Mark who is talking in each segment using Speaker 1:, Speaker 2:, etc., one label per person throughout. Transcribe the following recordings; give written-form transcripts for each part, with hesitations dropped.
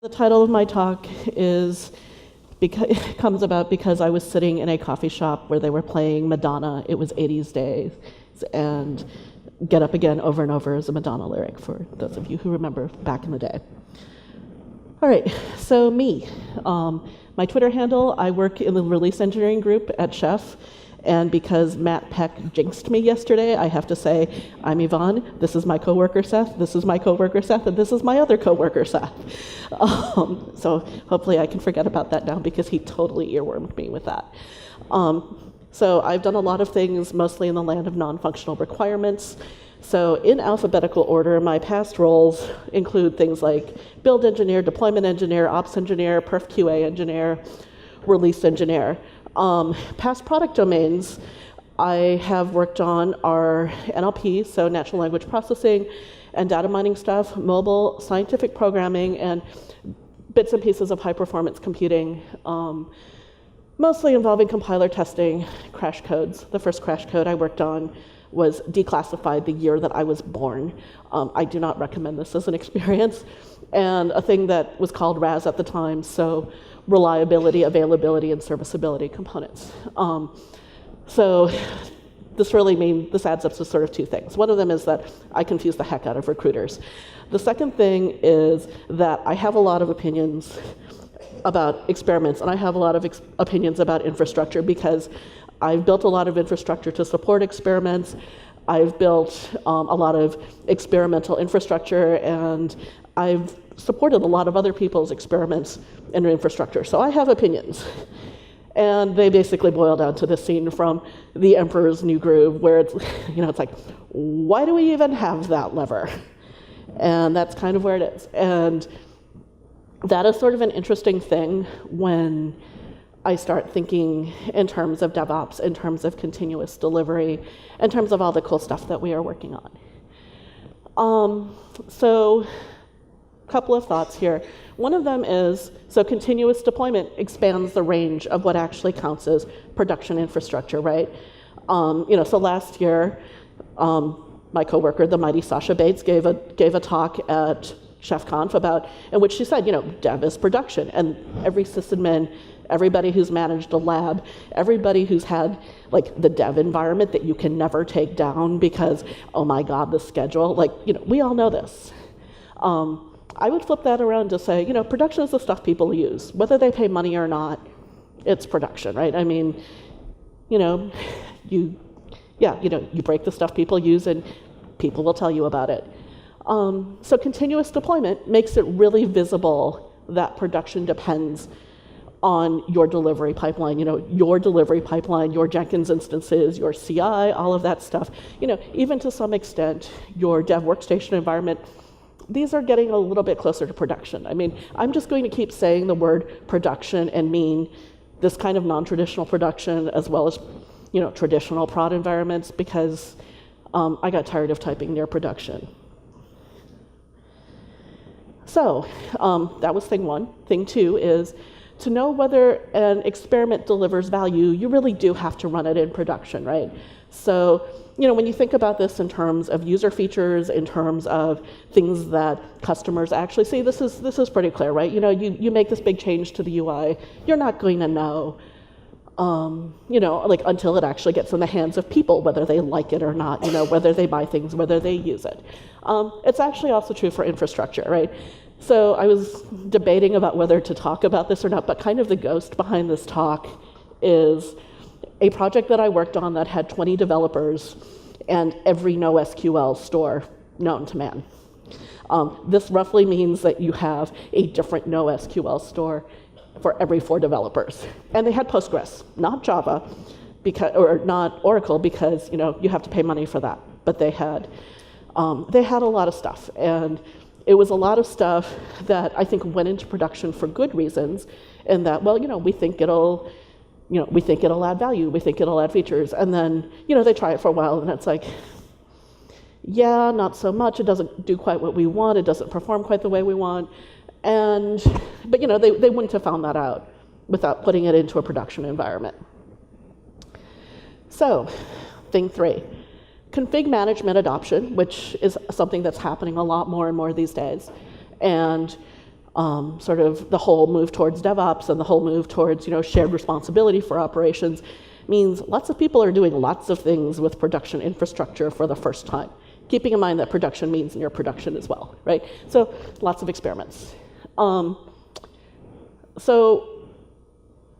Speaker 1: The title of my talk comes about because I was sitting in a coffee shop where they were playing Madonna. It was 80s days, and Get Up Again over and over is a Madonna lyric for those of you who remember back in the day. All right, so me. My Twitter handle, I work in the release engineering group at Chef, and because Matt Peck jinxed me yesterday, I have to say, I'm Yvonne, this is my coworker Seth, this is my coworker Seth, and this is my other coworker Seth. So hopefully I can forget about that now because he totally earwormed me with that. So I've done a lot of things, mostly in the land of non-functional requirements. So in alphabetical order, my past roles include things like build engineer, deployment engineer, ops engineer, perf QA engineer, release engineer. Past product domains I have worked on are NLP, so natural language processing, and data mining stuff, mobile, scientific programming, and bits and pieces of high-performance computing, mostly involving compiler testing, crash codes. The first crash code I worked on was declassified the year that I was born. I do not recommend this as an experience. And a thing that was called RAS at the time, so reliability, availability, and serviceability components. So this adds up to sort of two things. One of them is that I confuse the heck out of recruiters. The second thing is that I have a lot of opinions about experiments, and I have a lot of opinions about infrastructure because I've built a lot of infrastructure to support experiments. I've built a lot of experimental infrastructure, and I've supported a lot of other people's experiments and infrastructure. So I have opinions. And they basically boil down to this scene from The Emperor's New Groove, where it's, it's like, why do we even have that lever? And that's kind of where it is. And that is sort of an interesting thing when I start thinking in terms of DevOps, in terms of continuous delivery, in terms of all the cool stuff that we are working on. So a couple of thoughts here. One of them is, so continuous deployment expands the range of what actually counts as production infrastructure, right? So last year, my coworker, the mighty Sasha Bates, gave a talk at ChefConf in which she said, dev is production, and every sysadmin, everybody who's managed a lab, everybody who's had the dev environment that you can never take down because, oh my God, the schedule, we all know this. I would flip that around to say, production is the stuff people use. Whether they pay money or not, it's production, right? I mean, you break the stuff people use and people will tell you about it. So continuous deployment makes it really visible that production depends on your delivery pipeline, your Jenkins instances, your CI, all of that stuff. Even to some extent, your dev workstation environment, these are getting a little bit closer to production. I mean, I'm just going to keep saying the word production and mean this kind of non-traditional production as well as, traditional prod environments because I got tired of typing near production. So that was thing one. Thing two is to know whether an experiment delivers value, you really do have to run it in production, right? So, when you think about this in terms of user features, in terms of things that customers actually see, this is pretty clear, right? You make this big change to the UI, you're not going to know, until it actually gets in the hands of people, whether they like it or not, whether they buy things, whether they use it. It's actually also true for infrastructure, right? So I was debating about whether to talk about this or not, but kind of the ghost behind this talk is a project that I worked on that had 20 developers and every NoSQL store known to man. This roughly means that you have a different NoSQL store for every 4 developers. And they had Postgres, not Java, or not Oracle, because you have to pay money for that. But they had a lot of stuff. And it was a lot of stuff that I think went into production for good reasons, in that, we think it'll add value, we think it'll add features, and then, they try it for a while, and it's like, yeah, not so much, it doesn't do quite what we want, it doesn't perform quite the way we want, but they wouldn't have found that out without putting it into a production environment. So, thing 3, config management adoption, which is something that's happening a lot more and more these days, and sort of the whole move towards DevOps and the whole move towards, shared responsibility for operations means lots of people are doing lots of things with production infrastructure for the first time, keeping in mind that production means near production as well, right? So lots of experiments. So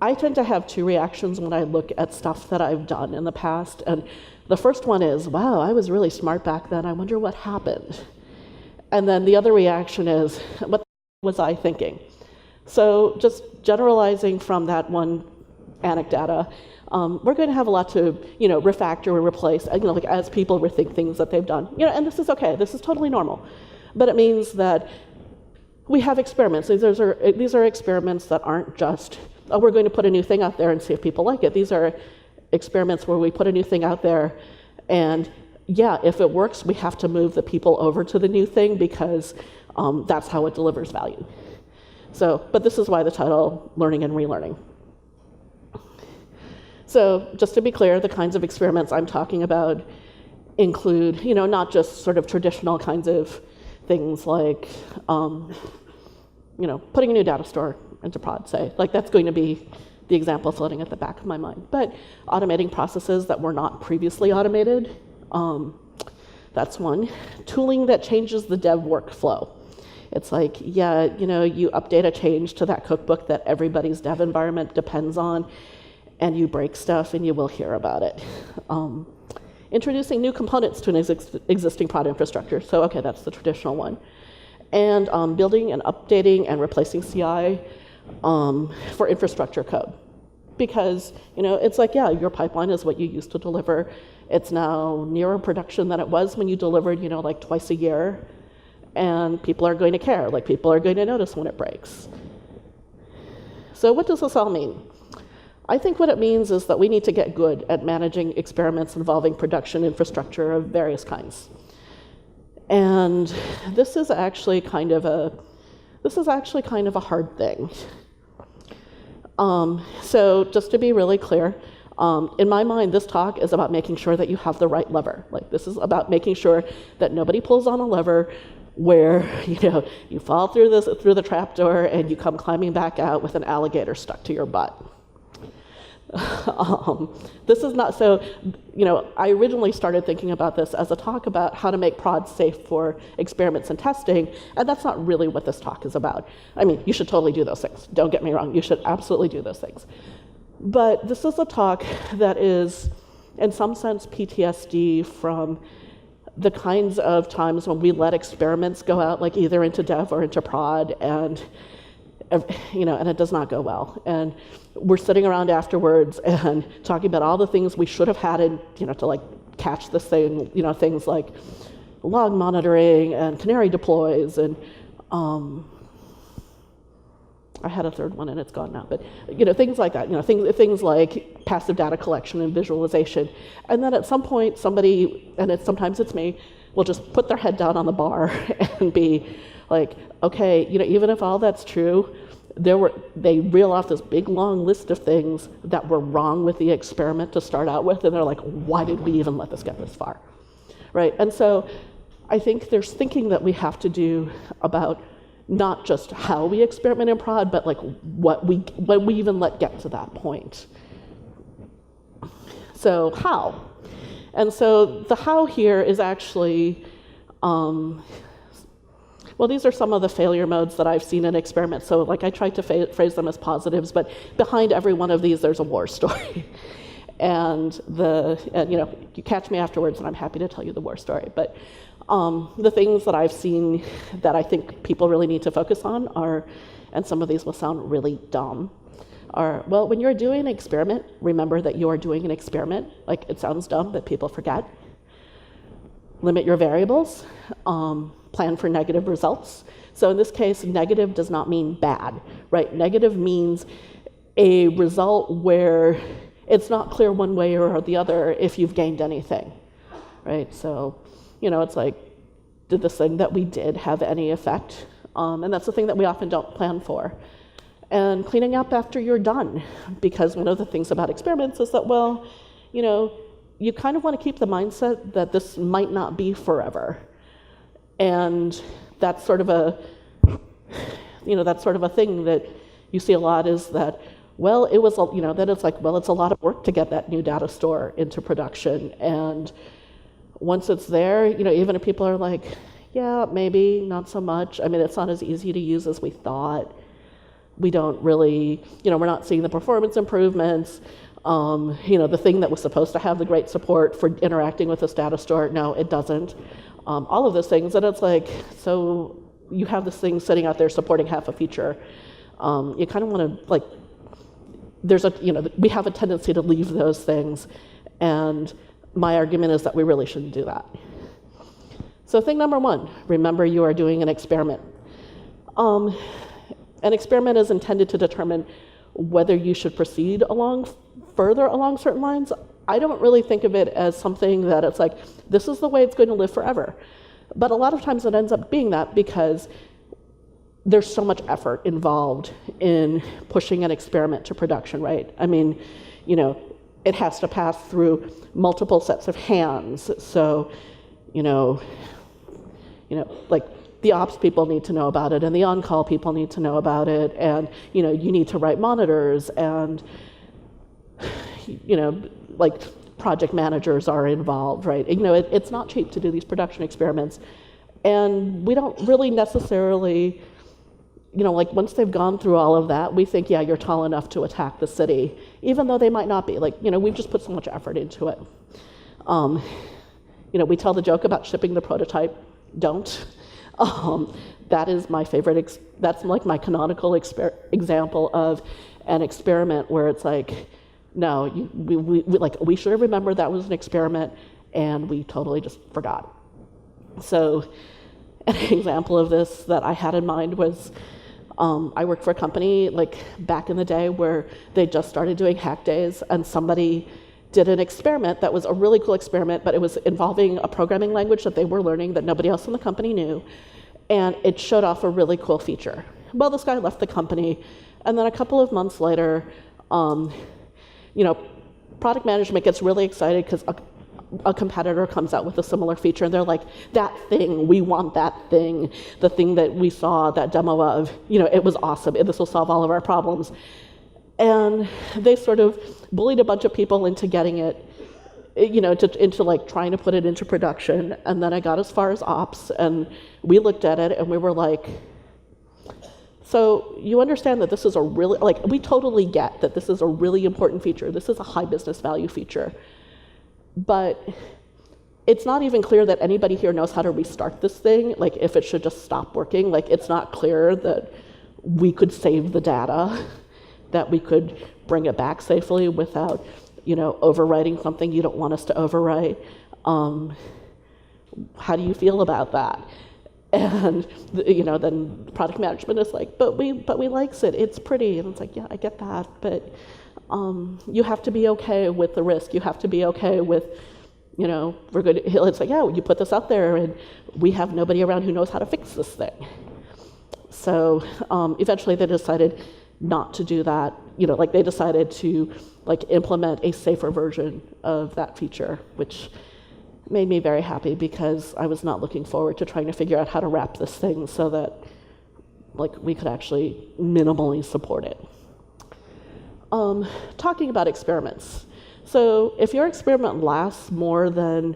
Speaker 1: I tend to have two reactions when I look at stuff that I've done in the past. And the first one is, wow, I was really smart back then. I wonder what happened. And then the other reaction is, what was I thinking? So just generalizing from that one anecdata, we're going to have a lot to, refactor or replace, like as people rethink things that they've done. And this is okay. This is totally normal. But it means that we have experiments. These are experiments that aren't just, oh, we're going to put a new thing out there and see if people like it. These are experiments where we put a new thing out there, and yeah, if it works, we have to move the people over to the new thing because that's how it delivers value. So, but this is why the title, Learning and Relearning. So just to be clear, the kinds of experiments I'm talking about include, not just sort of traditional kinds of things like, putting a new data store into prod, say. Like that's going to be the example floating at the back of my mind. But automating processes that were not previously automated, that's one. Tooling that changes the dev workflow. It's like, yeah, you update a change to that cookbook that everybody's dev environment depends on, and you break stuff and you will hear about it. Introducing new components to an existing prod infrastructure. So, okay, that's the traditional one. And building and updating and replacing CI for infrastructure code. Because, it's like, yeah, your pipeline is what you used to deliver. It's now nearer production than it was when you delivered, like twice a year. And people are going to care. Like, people are going to notice when it breaks. So what does this all mean? I think what it means is that we need to get good at managing experiments involving production infrastructure of various kinds. And this is actually kind of a hard thing. So just to be really clear, in my mind, this talk is about making sure that you have the right lever. Like, this is about making sure that nobody pulls on a lever where, you fall through the trapdoor and you come climbing back out with an alligator stuck to your butt. This is not so, I originally started thinking about this as a talk about how to make prods safe for experiments and testing, and that's not really what this talk is about. I mean, you should totally do those things. Don't get me wrong, you should absolutely do those things. But this is a talk that is, in some sense, PTSD from the kinds of times when we let experiments go out, like either into dev or into prod, and and it does not go well. And we're sitting around afterwards and talking about all the things we should have had in, to like catch this thing, things like log monitoring and canary deploys and I had a third one and it's gone now, but things like that, things like passive data collection and visualization. And then at some point somebody, and sometimes it's me, will just put their head down on the bar and be like, okay, even if all that's true, they reel off this big long list of things that were wrong with the experiment to start out with, and they're like, why did we even let this get this far, right? And so I think there's thinking that we have to do about not just how we experiment in prod, but like when we even let get to that point. So how? And so the how here is actually, well, these are some of the failure modes that I've seen in experiments. So like I tried to phrase them as positives, but behind every one of these, there's a war story. And you catch me afterwards and I'm happy to tell you the war story. But the things that I've seen that I think people really need to focus on are, and some of these will sound really dumb, are, well, when you're doing an experiment, remember that you are doing an experiment. Like, it sounds dumb, but people forget. Limit your variables. Plan for negative results. So in this case, negative does not mean bad, right? Negative means a result where it's not clear one way or the other if you've gained anything, right? So, it's like, did this thing that we did have any effect? And that's the thing that we often don't plan for. And cleaning up after you're done, because one of the things about experiments is that, well, you kind of want to keep the mindset that this might not be forever. And that's sort of that's sort of a thing that you see a lot, is that, well, it was, that it's like, well, it's a lot of work to get that new data store into production. And once it's there, even if people are like, yeah, maybe not so much. I mean, it's not as easy to use as we thought. We don't really, we're not seeing the performance improvements. The thing that was supposed to have the great support for interacting with this data store, no, it doesn't. All of those things, and it's like, so you have this thing sitting out there supporting half a feature. You kind of want to, we have a tendency to leave those things, and my argument is that we really shouldn't do that. So thing number one, remember you are doing an experiment. An experiment is intended to determine whether you should proceed further along certain lines. I don't really think of it as something that it's like, this is the way it's going to live forever. But a lot of times it ends up being that because there's so much effort involved in pushing an experiment to production, right? I mean, it has to pass through multiple sets of hands. So, like the ops people need to know about it, and the on-call people need to know about it, and, you need to write monitors, and, like project managers are involved, right? It's not cheap to do these production experiments. And we don't really necessarily, like once they've gone through all of that, we think, yeah, you're tall enough to attack the city, even though they might not be. Like, we've just put so much effort into it. We tell the joke about shipping the prototype. Don't. That is my favorite, that's like my canonical example of an experiment where it's like, no, we should have remembered that was an experiment, and we totally just forgot. So an example of this that I had in mind was, I worked for a company like back in the day where they just started doing hack days, and somebody did an experiment that was a really cool experiment, but it was involving a programming language that they were learning that nobody else in the company knew, and it showed off a really cool feature. Well, this guy left the company, and then a couple of months later, product management gets really excited because a competitor comes out with a similar feature, and they're like, that thing, we want that thing, the thing that we saw that demo of, it was awesome, this will solve all of our problems. And they sort of bullied a bunch of people into getting it, into like trying to put it into production. And then I got as far as ops, and we looked at it and we were like, so you understand that this is a really, like, we totally get that this is a really important feature. This is a high business value feature. But it's not even clear that anybody here knows how to restart this thing, like if it should just stop working. Like, it's not clear that we could save the data, that we could bring it back safely without, overwriting something you don't want us to overwrite. How do you feel about that? And, then product management is like, but we likes it, it's pretty. And it's like, yeah, I get that, but you have to be okay with the risk. You have to be okay with, we're good. It's like, yeah, you put this out there and we have nobody around who knows how to fix this thing. So eventually they decided not to do that. They decided to implement a safer version of that feature, which made me very happy because I was not looking forward to trying to figure out how to wrap this thing so that we could actually minimally support it. Talking about experiments. So if your experiment lasts more than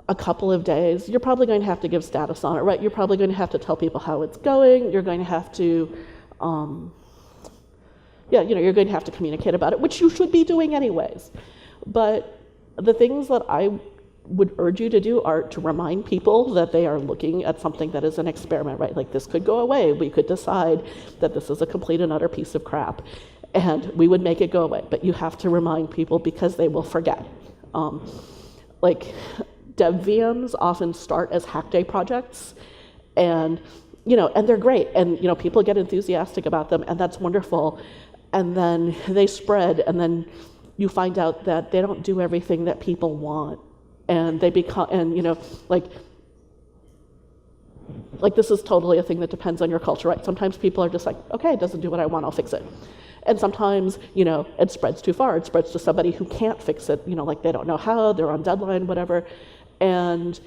Speaker 1: a couple of days, you're probably going to have to give status on it, right? You're probably going to have to tell people how it's going. You're going to have to, you're going to have to communicate about it, which you should be doing anyways. But the things that I would urge you to do are to remind people that they are looking at something that is an experiment, right? Like, this could go away. We could decide that this is a complete and utter piece of crap, and we would make it go away. But you have to remind people because they will forget. Dev VMs often start as hack day projects, and they're great, and people get enthusiastic about them, and that's wonderful. And then they spread, and then you find out that they don't do everything that people want. And they become, this is totally a thing that depends on your culture, right? Sometimes people are just like, okay, it doesn't do what I want, I'll fix it. And sometimes, it spreads too far. It spreads to somebody who can't fix it, they don't know how, they're on deadline, whatever. And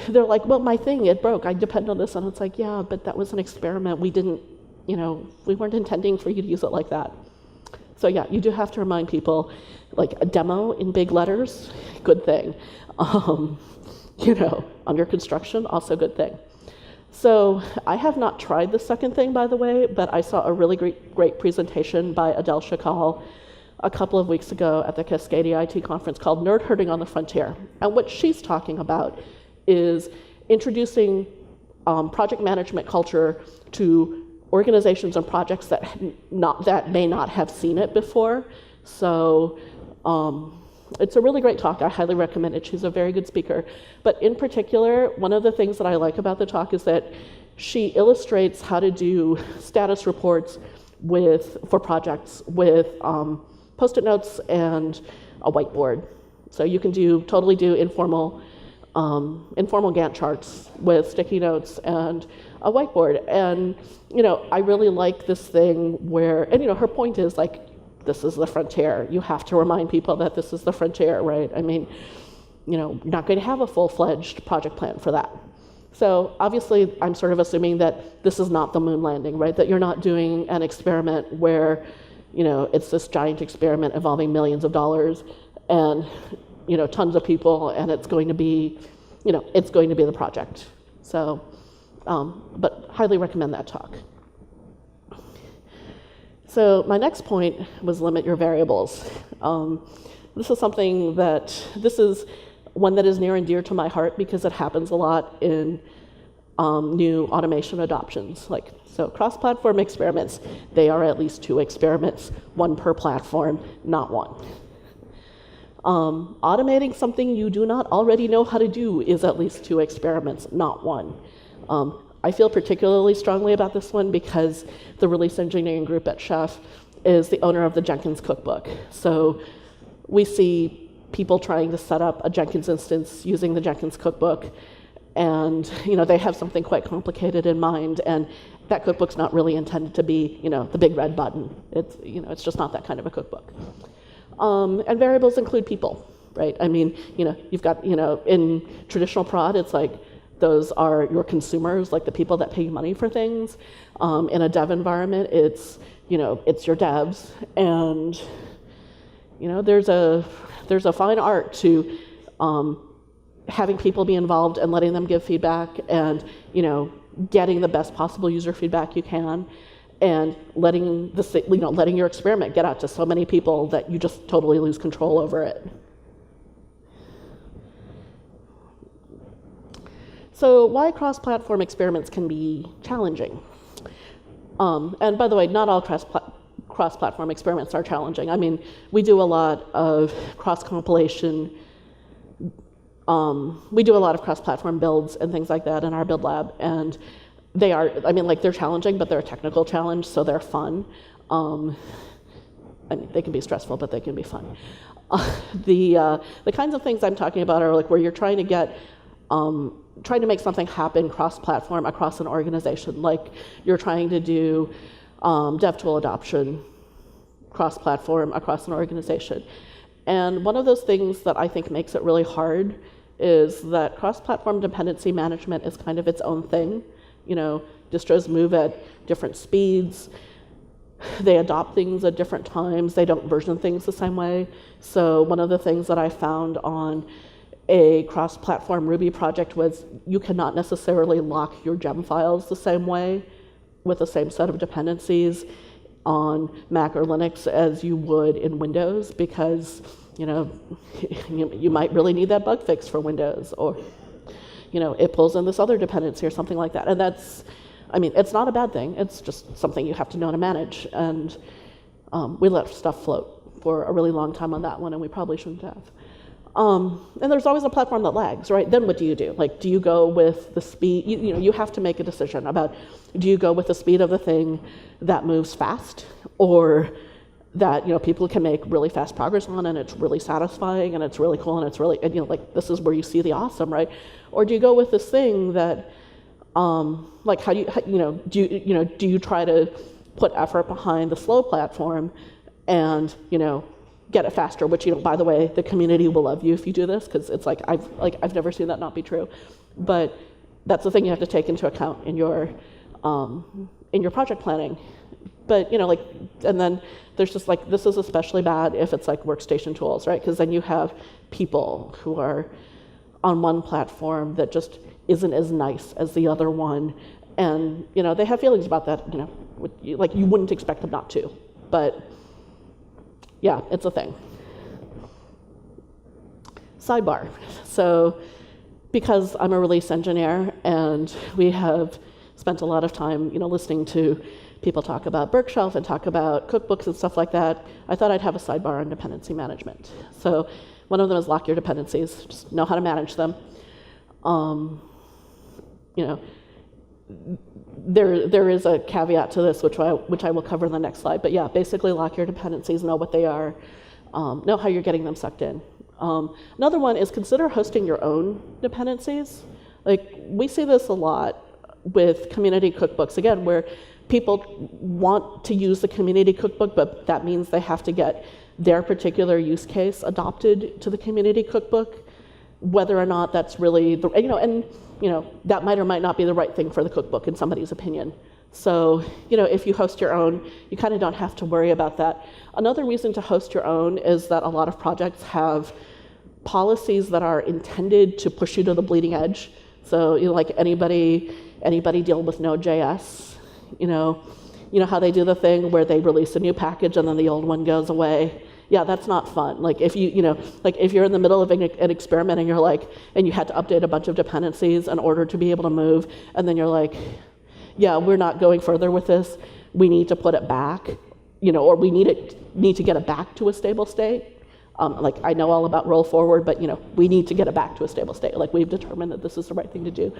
Speaker 1: they're like, well, my thing, it broke. I depend on this. And it's like, yeah, but that was an experiment. We didn't, we weren't intending for you to use it like that. So yeah, you do have to remind people, like a demo in big letters, good thing. Under construction, also good thing. So I have not tried the second thing, by the way, but I saw a really great presentation by Adele Shakal a couple of weeks ago at the Cascadia IT conference called Nerd Herding on the Frontier. And what she's talking about is introducing project management culture to organizations and projects that may not have seen it before. So it's a really great talk. I highly recommend it. She's a very good speaker. But in particular, one of the things that I like about the talk is that she illustrates how to do status reports for projects with Post-it notes and a whiteboard. So you can totally do informal Gantt charts with sticky notes and a whiteboard. And, I really like this thing where, her point is like, this is the frontier. You have to remind people that this is the frontier, right? I mean, you're not going to have a full-fledged project plan for that. So obviously, I'm sort of assuming that this is not the moon landing, right? That you're not doing an experiment where, it's this giant experiment involving millions of dollars and, tons of people, and it's going to be, the project. So, but highly recommend that talk. So my next point was limit your variables. This is one that is near and dear to my heart because it happens a lot in new automation adoptions. So cross-platform experiments, they are at least 2 experiments, 1 per platform, not 1. Automating something you do not already know how to do is at least 2 experiments, not 1. I feel particularly strongly about this one because the release engineering group at Chef is the owner of the Jenkins cookbook. So we see people trying to set up a Jenkins instance using the Jenkins cookbook, and they have something quite complicated in mind, and that cookbook's not really intended to be the big red button. It's just not that kind of a cookbook. And variables include people, right? I mean, you've got in traditional prod, it's like those are your consumers, like the people that pay you money for things. In a dev environment, it's your devs, and there's a fine art to having people be involved and letting them give feedback, and getting the best possible user feedback you can, and letting your experiment get out to so many people that you just totally lose control over it. So why cross-platform experiments can be challenging. And by the way, not all cross-platform experiments are challenging. I mean, we do a lot of cross-compilation. We do a lot of cross-platform builds and things like that in our build lab, and they're challenging, but they're a technical challenge, so they're fun. They can be stressful, but they can be fun. The kinds of things I'm talking about are like where you're trying to make something happen cross-platform across an organization, like you're trying to do dev tool adoption cross-platform across an organization. And one of those things that I think makes it really hard is that cross-platform dependency management is kind of its own thing. Distros move at different speeds. They adopt things at different times. They don't version things the same way. So one of the things that I found on a cross-platform Ruby project was you cannot necessarily lock your gem files the same way with the same set of dependencies on Mac or Linux as you would in Windows, because you might really need that bug fix for Windows, or it pulls in this other dependency or something like that. And it's not a bad thing. It's just something you have to know to manage. And we let stuff float for a really long time on that one, and we probably shouldn't have. And there's always a platform that lags, right? Then what do you do? Like, do you go with the speed? You have to make a decision about, do you go with the speed of the thing that moves fast, or that people can make really fast progress on, and it's really satisfying, and it's really cool, and it's really, this is where you see the awesome, right? Or do you go with this thing that, do you try to put effort behind the slow platform and get it faster, which by the way, the community will love you if you do this, because it's I've never seen that not be true. But that's the thing you have to take into account in your project planning. But, and then there's just like, this is especially bad if it's like workstation tools, right? Because then you have people who are on one platform that just isn't as nice as the other one. And, they have feelings about that, like you wouldn't expect them not to. But yeah, it's a thing. Sidebar. So because I'm a release engineer and we have spent a lot of time, listening to people talk about Berkshelf and talk about cookbooks and stuff like that, I thought I'd have a sidebar on dependency management. So one of them is lock your dependencies, just know how to manage them. There is a caveat to this, which I will cover in the next slide. But yeah, basically lock your dependencies, know what they are, know how you're getting them sucked in. Another one is consider hosting your own dependencies. Like, we see this a lot with community cookbooks, again, where people want to use the community cookbook, but that means they have to get their particular use case adopted to the community cookbook, whether or not that's really that might or might not be the right thing for the cookbook in somebody's opinion. So, if you host your own, you kind of don't have to worry about that. Another reason to host your own is that a lot of projects have policies that are intended to push you to the bleeding edge. So, like anybody deal with Node.js, you know how they do the thing where they release a new package and then the old one goes away. Yeah, that's not fun. Like if if you're in the middle of an experiment and and you had to update a bunch of dependencies in order to be able to move, and then you're like, yeah, we're not going further with this. We need to put it back, or we need to get it back to a stable state. I know all about roll forward, but we need to get it back to a stable state. Like, we've determined that this is the right thing to do.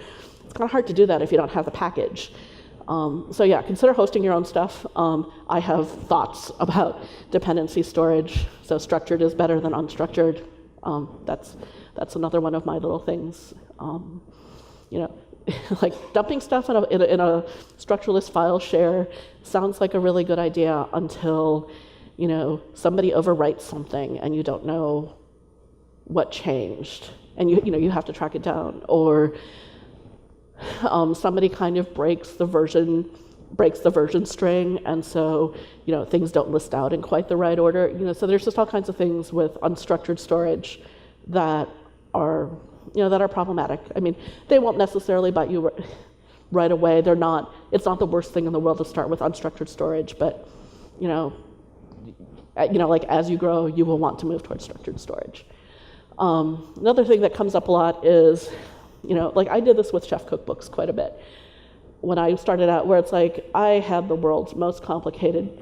Speaker 1: It's kind of hard to do that if you don't have the package. So yeah, consider hosting your own stuff. I have thoughts about dependency storage. So structured is better than unstructured. That's another one of my little things. Like dumping stuff in a structureless file share sounds like a really good idea until somebody overwrites something and you don't know what changed, and you have to track it down, or somebody kind of breaks the version string, and so things don't list out in quite the right order. So there's just all kinds of things with unstructured storage that are problematic. I mean, they won't necessarily bite you right away. It's not the worst thing in the world to start with unstructured storage, but as you grow, you will want to move towards structured storage. Another thing that comes up a lot is, I did this with chef cookbooks quite a bit. When I started out, where it's like, I had the world's most complicated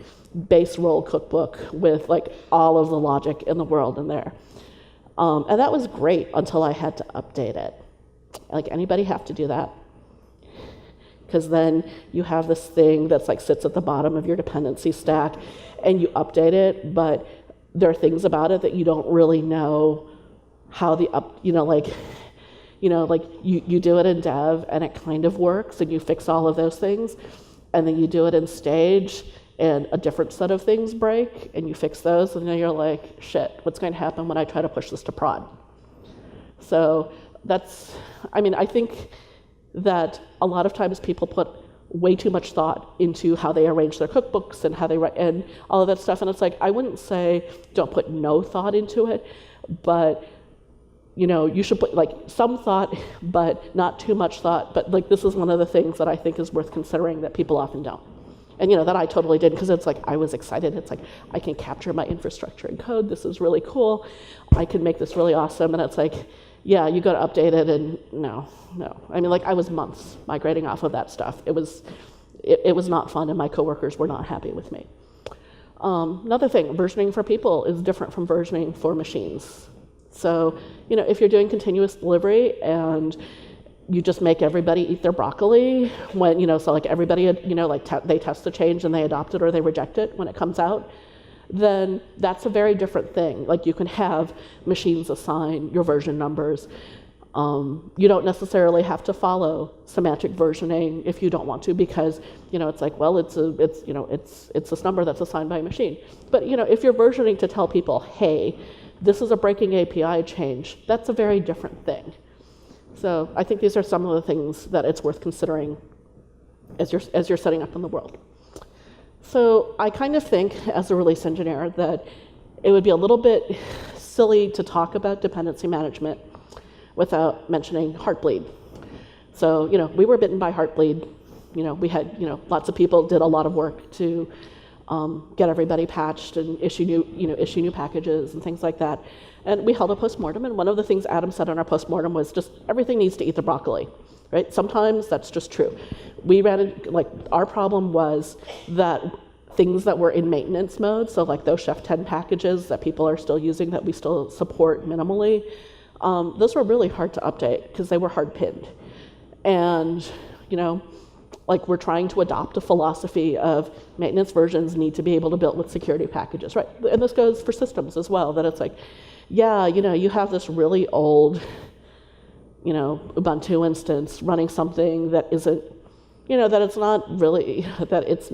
Speaker 1: base roll cookbook with all of the logic in the world in there. And that was great until I had to update it. Anybody have to do that? Because then you have this thing that's sits at the bottom of your dependency stack, and you update it, but there are things about it that you don't really know how you do it in dev and it kind of works and you fix all of those things, and then you do it in stage and a different set of things break and you fix those, and then you're like, shit, what's going to happen when I try to push this to prod? So I think that a lot of times people put way too much thought into how they arrange their cookbooks and how they write and all of that stuff, and it's I wouldn't say don't put no thought into it, but you should put some thought, but not too much thought. But this is one of the things that I think is worth considering that people often don't. And that I totally did, because it's I was excited. It's I can capture my infrastructure in code. This is really cool. I can make this really awesome. And it's yeah, you got to update it, and no. I mean, I was months migrating off of that stuff. It was not fun, and my coworkers were not happy with me. Another thing, versioning for people is different from versioning for machines. So, if you're doing continuous delivery and you just make everybody eat their broccoli when, everybody, they test the change and they adopt it or they reject it when it comes out, then that's a very different thing. You can have machines assign your version numbers. You don't necessarily have to follow semantic versioning if you don't want to, because, it's this number that's assigned by a machine. But, if you're versioning to tell people, hey, this is a breaking API change, that's a very different thing. So I think these are some of the things that it's worth considering as you're setting up in the world. So I kind of think, as a release engineer, that it would be a little bit silly to talk about dependency management without mentioning Heartbleed. So, we were bitten by Heartbleed. We had, lots of people did a lot of work to get everybody patched and issue new packages and things like that. And we held a postmortem, and one of the things Adam said on our postmortem was just everything needs to eat the broccoli, right? Sometimes that's just true. We ran into, our problem was that things that were in maintenance mode, so like those Chef 10 packages that people are still using that we still support minimally, those were really hard to update because they were hard pinned. And, we're trying to adopt a philosophy of maintenance versions need to be able to build with security packages, right? And this goes for systems as well, that it's like, yeah, you have this really old, Ubuntu instance running something that isn't, that it's not really, it's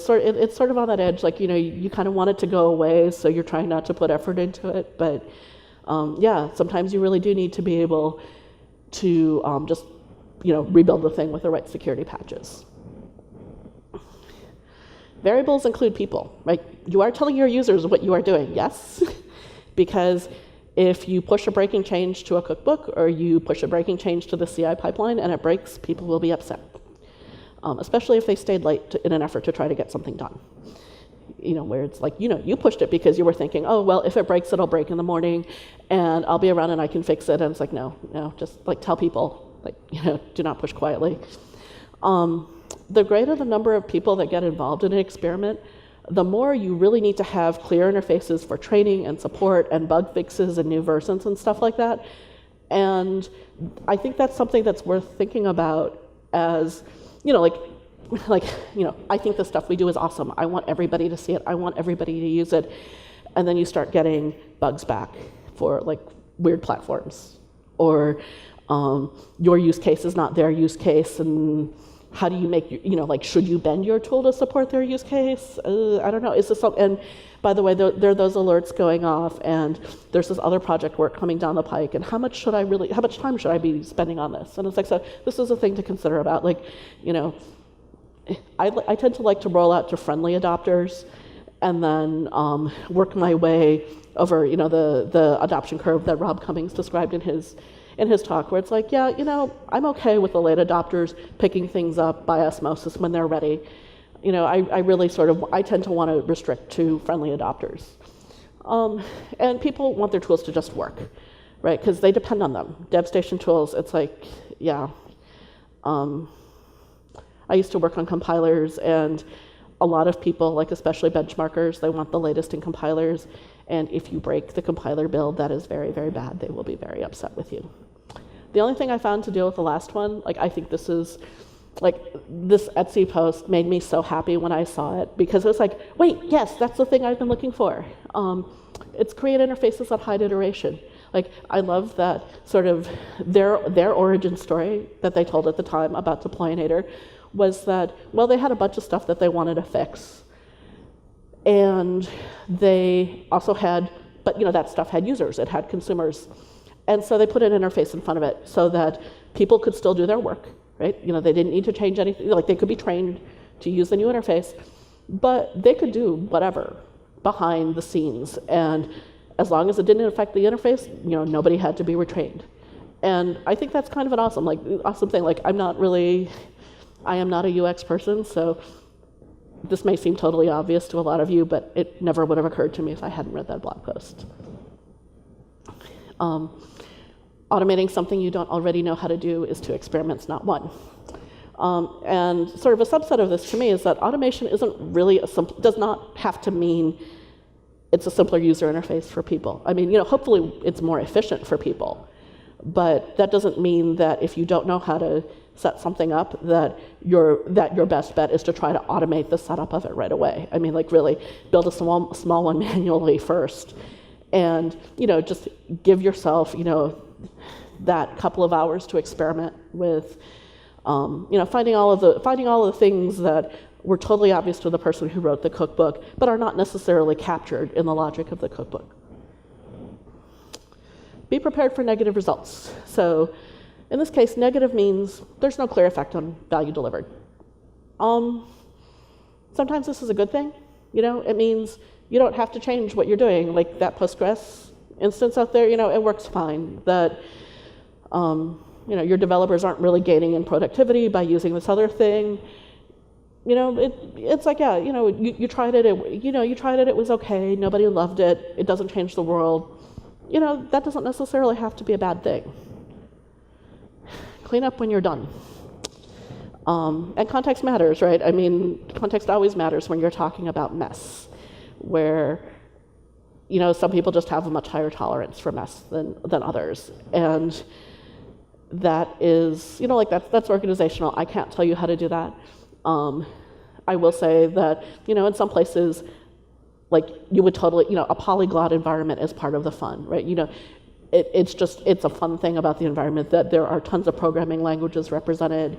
Speaker 1: sort of on that edge, you kind of want it to go away, so you're trying not to put effort into it, but sometimes you really do need to be able to just, rebuild the thing with the right security patches. Variables include people, right? You are telling your users what you are doing, yes? Because if you push a breaking change to a cookbook or you push a breaking change to the CI pipeline and it breaks, people will be upset, especially if they stayed late in an effort to try to get something done. Where it's like, you pushed it because you were thinking, oh, well, if it breaks, it'll break in the morning and I'll be around and I can fix it. And it's like, no, just tell people, do not push quietly. The greater the number of people that get involved in an experiment, the more you really need to have clear interfaces for training and support and bug fixes and new versions and stuff like that. And I think that's something that's worth thinking about as, I think the stuff we do is awesome. I want everybody to see it. I want everybody to use it. And then you start getting bugs back for weird platforms, or your use case is not their use case, and how do you make, should you bend your tool to support their use case? I don't know. Is this and by the way, there are those alerts going off, and there's this other project work coming down the pike, and how much time should I be spending on this? And it's like, so this is a thing to consider about, I tend to like to roll out to friendly adopters and then work my way over, the adoption curve that Rob Cummings described in his talk, where it's like, yeah, I'm okay with the late adopters picking things up by osmosis when they're ready. I really I tend to want to restrict to friendly adopters. And people want their tools to just work, right? Because they depend on them. DevStation tools, it's like, yeah. I used to work on compilers, and a lot of people, especially benchmarkers, they want the latest in compilers, and if you break the compiler build, that is very, very bad. They will be very upset with you. The only thing I found to deal with the last one, I think this is, this Etsy post made me so happy when I saw it, because it was like, wait, yes, that's the thing I've been looking for. It's create interfaces that hide iteration. I love that sort of their origin story that they told at the time about Deployinator was that, well, they had a bunch of stuff that they wanted to fix. And they also had, but that stuff had users, it had consumers. And so they put an interface in front of it so that people could still do their work, right? They didn't need to change anything, they could be trained to use the new interface, but they could do whatever behind the scenes. And as long as it didn't affect the interface, nobody had to be retrained. And I think that's kind of an awesome thing. I am not a UX person, so this may seem totally obvious to a lot of you, but it never would have occurred to me if I hadn't read that blog post. Automating something you don't already know how to do is 2 experiments, not 1. And sort of a subset of this to me is that automation isn't really does not have to mean it's a simpler user interface for people. I mean, hopefully it's more efficient for people, but that doesn't mean that if you don't know how to set something up, that your best bet is to try to automate the setup of it right away. I mean, really build a small one manually first, and just give yourself that couple of hours to experiment with, finding all of the things that were totally obvious to the person who wrote the cookbook, but are not necessarily captured in the logic of the cookbook. be prepared for negative results. So in this case, negative means there's no clear effect on value delivered. Sometimes this is a good thing. It means you don't have to change what you're doing. Like that Postgres instance out there, it works fine. That your developers aren't really gaining in productivity by using this other thing. It's like, yeah, you tried it, it was okay, nobody loved it, it doesn't change the world. That doesn't necessarily have to be a bad thing. Clean up when you're done. And context matters, right? I mean, context always matters when you're talking about mess, where, some people just have a much higher tolerance for mess than others. And that is, that's organizational. I can't tell you how to do that. I will say that, in some places, like you would totally, a polyglot environment is part of the fun, right? It's a fun thing about the environment that there are tons of programming languages represented,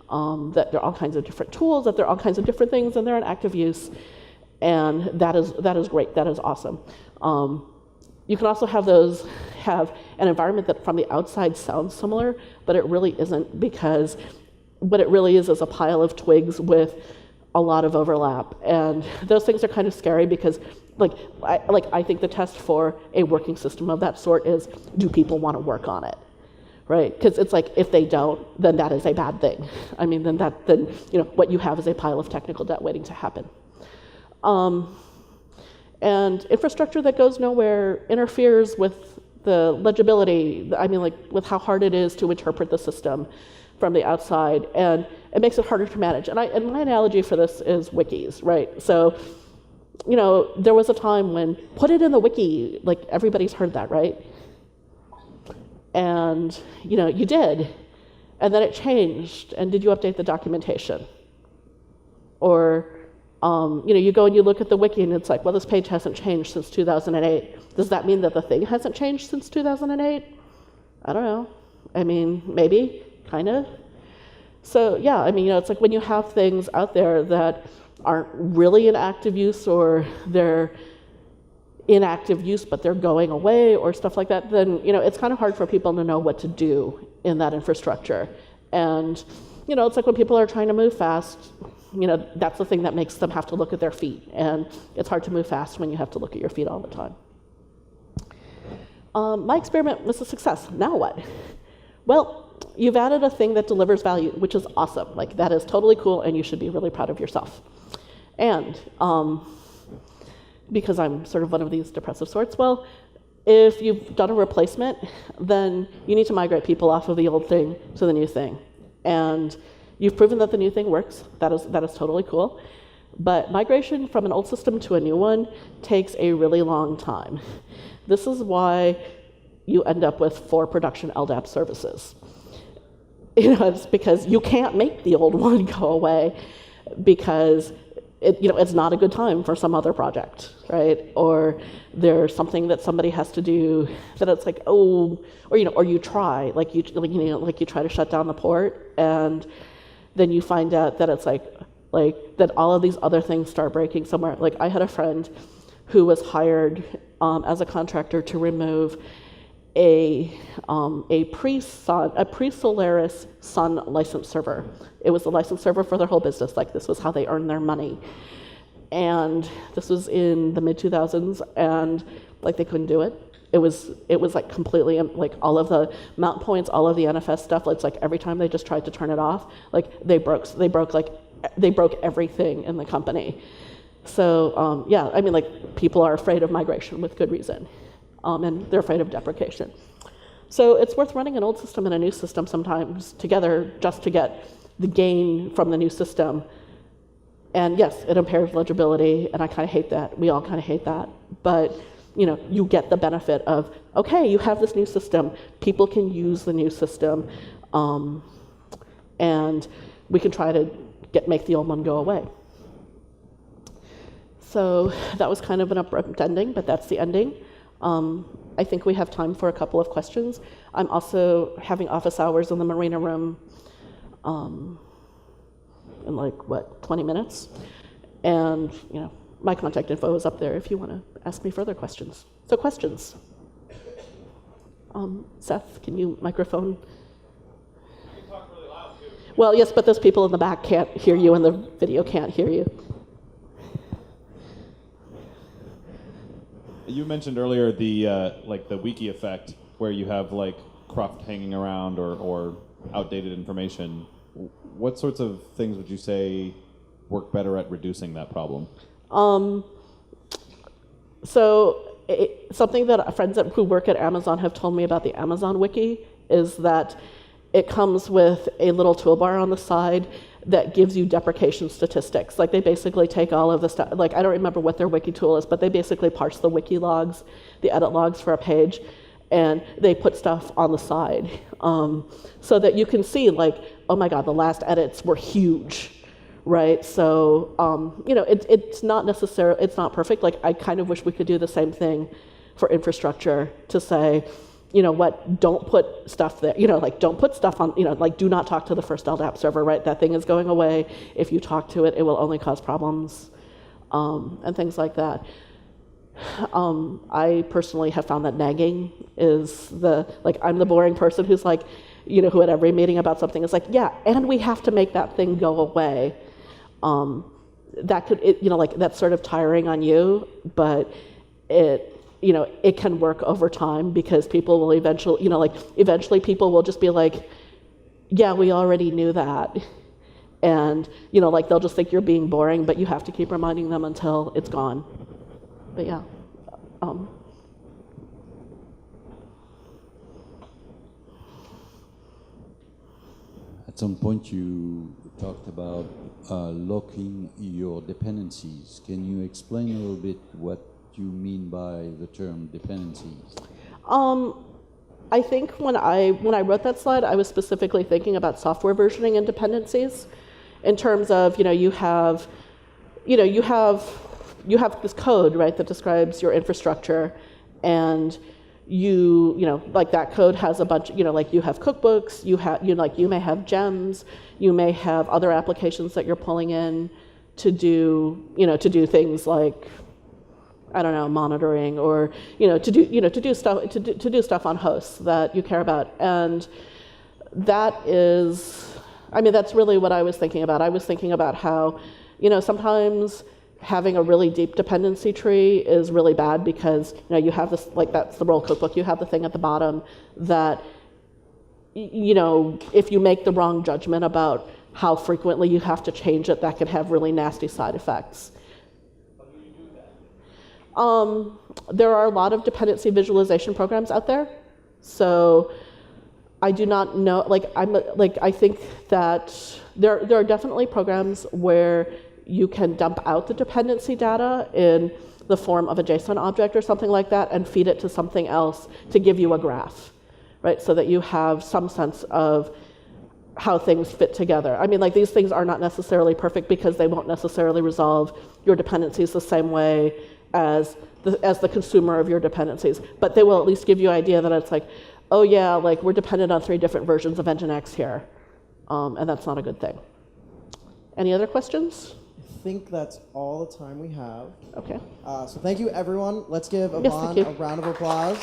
Speaker 1: that there are all kinds of different tools, that there are all kinds of different things, and they're in active use. And that is great, that is awesome. You can also have an environment that from the outside sounds similar, but it really isn't, because what it really is a pile of twigs with a lot of overlap. And those things are kind of scary because I think the test for a working system of that sort is, do people want to work on it? Right? Because it's like, if they don't, then that is a bad thing. I mean, then what you have is a pile of technical debt waiting to happen. And infrastructure that goes nowhere interferes with the legibility, with how hard it is to interpret the system from the outside, and it makes it harder to manage. And my analogy for this is wikis, right? So, there was a time when put it in the wiki, like everybody's heard that, right? And, you did, and then it changed, and did you update the documentation? Or, you go and you look at the wiki and it's like, well, this page hasn't changed since 2008. Does that mean that the thing hasn't changed since 2008? I don't know. I mean, maybe. Kind of. So yeah, it's like when you have things out there that aren't really in active use, or they're in active use but they're going away or stuff like that, then it's kind of hard for people to know what to do in that infrastructure. And it's like when people are trying to move fast, that's the thing that makes them have to look at their feet, and it's hard to move fast when you have to look at your feet all the time. My experiment was a success. Now what? Well, you've added a thing that delivers value, which is awesome. Like, that is totally cool, and you should be really proud of yourself. And because I'm sort of one of these depressive sorts, well, if you've done a replacement, then you need to migrate people off of the old thing to the new thing. And you've proven that the new thing works. That is totally cool. But migration from an old system to a new one takes a really long time. This is why you end up with 4 production LDAP services. It's because you can't make the old one go away, because it's not a good time for some other project, right? Or there's something that somebody has to do that it's like, or you try, you try to shut down the port, and then you find out that it's like that all of these other things start breaking somewhere. Like, I had a friend who was hired as a contractor to remove a pre-Solaris Sun license server. It was the license server for their whole business. Like, this was how they earned their money. And this was in the mid-2000s, and they couldn't do it. It was like completely, all of the mount points, all of the NFS stuff. It's like every time they just tried to turn it off, they broke everything in the company. So yeah, people are afraid of migration with good reason. And they're afraid of deprecation. So it's worth running an old system and a new system sometimes together just to get the gain from the new system. And yes, it impairs legibility, and I kind of hate that. We all kind of hate that. But you get the benefit of, okay, you have this new system. People can use the new system, and we can try to make the old one go away. So that was kind of an abrupt ending, but that's the ending. I think we have time for a couple of questions. I'm also having office hours in the Marina Room in 20 minutes. And, my contact info is up there if you want to ask me further questions. So questions? Seth, can you microphone?
Speaker 2: You can talk really loud, too.
Speaker 1: Well, yes, but those people in the back can't hear you and the video can't hear you.
Speaker 2: You mentioned earlier the like the wiki effect, where you have like cruft hanging around or outdated information. What sorts of things would you say work better at reducing that problem?
Speaker 1: Something that friends who work at Amazon have told me about the Amazon wiki is that it comes with a little toolbar on the side that gives you deprecation statistics. Like they basically take all of the stuff, like I don't remember what their wiki tool is, but they basically parse the wiki logs, the edit logs for a page, and they put stuff on the side so that you can see like, oh my God, the last edits were huge, right? So, it's not necessarily, it's not perfect. Like I kind of wish we could do the same thing for infrastructure to say, you know what, don't put stuff there, like don't put stuff on, like do not talk to the first LDAP server, right? That thing is going away. If you talk to it, it will only cause problems and things like that. I personally have found that nagging is I'm the boring person who's like, who at every meeting about something is like, yeah, and we have to make that thing go away. That could, that's sort of tiring on you, but it can work over time because people will eventually people will just be like, yeah, we already knew that. And, they'll just think you're being boring, but you have to keep reminding them until it's gone. But yeah.
Speaker 3: At some point you talked about locking your dependencies. Can you explain a little bit what you mean by the term dependencies?
Speaker 1: I think when I wrote that slide, I was specifically thinking about software versioning and dependencies in terms of, you have this code, right, that describes your infrastructure, and that code has a bunch, you have cookbooks, you may have gems, you may have other applications that you're pulling in to do things like, I don't know, monitoring, or to do stuff on hosts that you care about. And that's really what I was thinking about. I was thinking about how, sometimes having a really deep dependency tree is really bad because you have this, like that's the role cookbook, you have the thing at the bottom that if you make the wrong judgment about how frequently you have to change it, that can have really nasty side effects.
Speaker 2: How do you do that?
Speaker 1: There are a lot of dependency visualization programs out there, so I do not know, I think that there are definitely programs where you can dump out the dependency data in the form of a JSON object or something like that and feed it to something else to give you a graph, right? So that you have some sense of how things fit together. These things are not necessarily perfect because they won't necessarily resolve your dependencies the same way as the consumer of your dependencies, but they will at least give you an idea that it's like, oh yeah, like we're dependent on 3 different versions of Nginx here, and that's not a good thing. Any other questions?
Speaker 4: I think that's all the time we have.
Speaker 1: Okay.
Speaker 4: So thank you, everyone. Let's give
Speaker 1: Yes,
Speaker 4: Yvonne
Speaker 1: thank you.
Speaker 4: a round of applause.